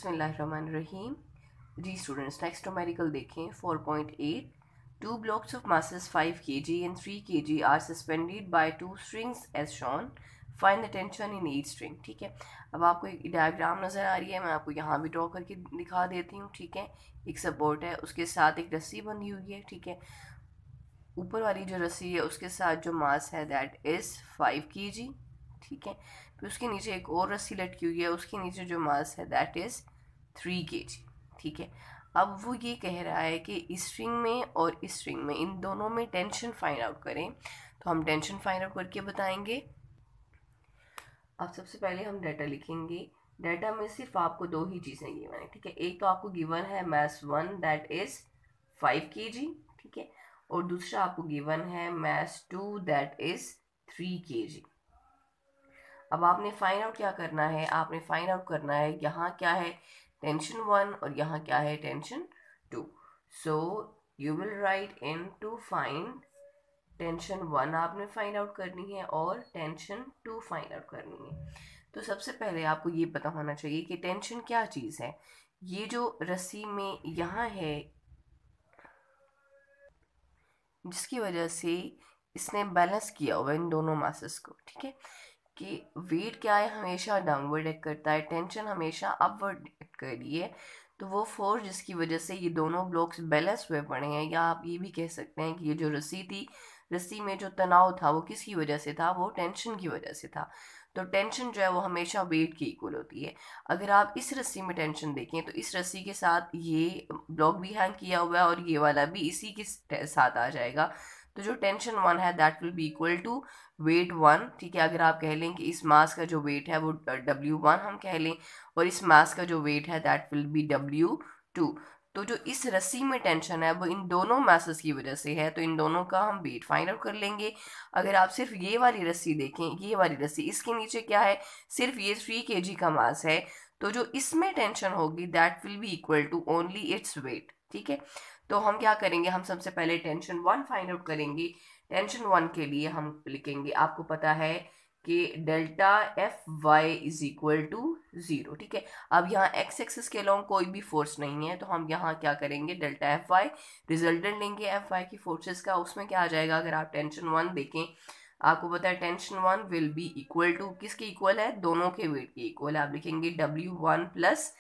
बिस्मिल्लाहिर्रहमानिर्रहीम। जी students, next numerical देखें 4.8। Two blocks of masses 5 kg and 3 kg are suspended by two strings as shown. Find the tension in each string। ठीक है, अब आपको एक diagram नज़र आ रही है, मैं आपको यहाँ भी ड्रॉ करके दिखा देती हूँ। ठीक है, एक सपोर्ट है, उसके साथ एक रस्सी बंधी हुई है। ठीक है, ऊपर वाली जो रस्सी है उसके साथ जो मास है दैट इज़ 5 kg। ठीक है, फिर उसके नीचे एक और रस्सी लटकी हुई है, उसके नीचे जो मास है दैट इज़ 3 kg। ठीक है, अब वो ये कह रहा है कि इस स्ट्रिंग में और इस स्ट्रिंग में इन दोनों में टेंशन फाइंड आउट करें। तो हम टेंशन फाइंड आउट करके बताएंगे। अब सबसे पहले हम डाटा लिखेंगे। डाटा में सिर्फ आपको दो ही चीज़ें गिवन है। ठीक है, एक तो आपको गिवन है मास 1 दैट इज़ 5 kg। ठीक है, और दूसरा आपको गिवन है मास 2 दैट इज़ 3 kg। अब आपने फाइंड आउट क्या करना है, आपने फाइंड आउट करना है यहाँ क्या है टेंशन 1 और यहाँ क्या है tension 2। So you will write in to find tension 1 आपने फाइंड आउट करनी है और टेंशन 2 फाइंड आउट करनी है। तो सबसे पहले आपको ये पता होना चाहिए कि टेंशन क्या चीज़ है। ये जो रस्सी में यहाँ है जिसकी वजह से इसने बैलेंस किया हुआ इन दोनों मासेस को। ठीक है, कि वेट क्या है हमेशा डाउनवर्ड एक्ट करता है, टेंशन हमेशा अपवर्ड एक्ट कर रही है। तो वो फोर्स जिसकी वजह से ये दोनों ब्लॉक्स बैलेंस हुए पड़े हैं, या आप ये भी कह सकते हैं कि ये जो रस्सी थी, रस्सी में जो तनाव था वो किसकी वजह से था, वो टेंशन की वजह से था। तो टेंशन जो है वो हमेशा वेट की इक्वल होती है। अगर आप इस रस्सी में टेंशन देखें तो इस रस्सी के साथ ये ब्लॉक भी हैंग किया हुआ है और ये वाला भी इसी के साथ आ जाएगा। तो जो टेंशन 1 है that will be equal to weight 1। ठीक है, अगर आप कह लें कि इस मास का जो वेट है वो W1 हम कह लें, और इस मास का जो वेट है दैट विल बी W2। तो जो इस रस्सी में टेंशन है वो इन दोनों मासेस की वजह से है, तो इन दोनों का हम वेट फाइंड आउट कर लेंगे। अगर आप सिर्फ ये वाली रस्सी देखें, ये वाली रस्सी, इसके नीचे क्या है, सिर्फ ये 3 kg का मास है, तो जो इसमें टेंशन होगी that will be equal to only its weight. ठीक है, तो हम क्या करेंगे, हम सबसे पहले टेंशन 1 फाइंड आउट करेंगे। टेंशन 1 के लिए हम लिखेंगे, आपको पता है कि delta F Y is equal to 0। ठीक है, अब यहाँ एक्स एक्सिस के अलॉन्ग कोई भी फोर्स नहीं है, तो हम यहाँ क्या करेंगे, डेल्टा एफ वाई रिजल्टेंट लेंगे एफ वाई की फोर्सेस का। उसमें क्या आ जाएगा, अगर आप टेंशन 1 देखें, आपको पता है tension 1 will be equal to किसके इक्वल है, दोनों के वेट के इक्वल है। आप लिखेंगे W1 प्लस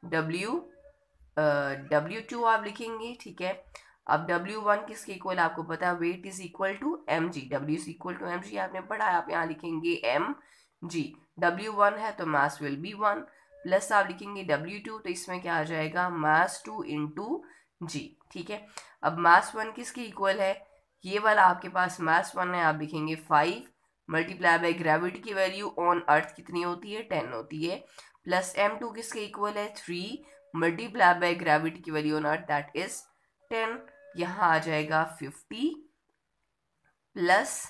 W2 आप लिखेंगे। ठीक है, अब W1 किसके इक्वल आपको पता है, weight is equal to mg। W is equal to mg आपने पढ़ा है, आप यहाँ लिखेंगे mg। W1 है तो मास विल बी 1, प्लस आप लिखेंगे W2, तो इसमें क्या आ जाएगा मास 2 इंटू g। ठीक है, अब मास 1 किसके इक्वल है, ये वाला आपके पास मास 1 है, आप लिखेंगे 5 मल्टीप्लाई बाई ग्रेविटी की वैल्यू ऑन अर्थ कितनी होती है, 10 होती है, प्लस m2 किसके इक्वल है, 3 मल्टीप्लाई बाई ग्रेविटी की value on earth that is 10। यहाँ आ जाएगा 50 plus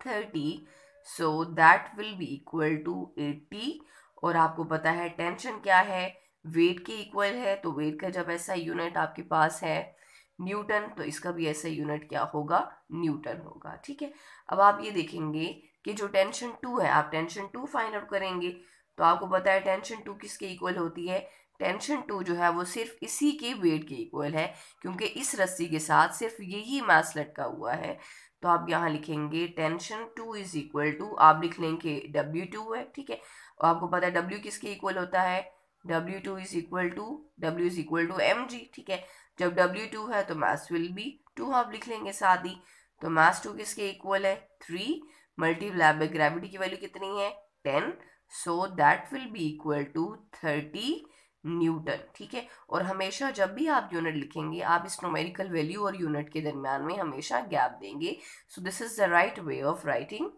30, so that will be equal to 80। और आपको पता है टेंशन क्या है, वेट के इक्वल है, तो वेट का जब ऐसा यूनिट आपके पास है न्यूटन, तो इसका भी ऐसा यूनिट क्या होगा, न्यूटन होगा। ठीक है, अब आप ये देखेंगे कि जो टेंशन 2 है, आप टेंशन 2 फाइंड आउट करेंगे, तो आपको पता है टेंशन 2 किसके इक्वल होती है, टेंशन 2 जो है वो सिर्फ इसी के वेट के इक्वल है, क्योंकि इस रस्सी के साथ सिर्फ यही मास लटका हुआ है। तो आप यहाँ लिखेंगे टेंशन 2 इज इक्वल टू, आप लिख लेंगे W2 है। ठीक है, और आपको पता है W किसके इक्वल होता है, W2 is equal to W is equal to mg। ठीक है, जब W2 है तो मास विल बी 2 आप लिख लेंगे साथ ही। तो मास 2 किसके इक्वल है, 3 मल्टीप्लाई बाय ग्रेविटी की वैल्यू कितनी है, 10, so that will be equal to 30 newton. ठीक है, और हमेशा जब भी आप यूनिट लिखेंगे आप इस न्यूमेरिकल वैल्यू और यूनिट के दरमियान में हमेशा गैप देंगे। So this is the right way of writing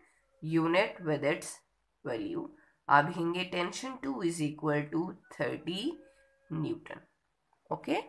unit with its value. आप लिखेंगे tension 2 is equal to 30 newton. Okay.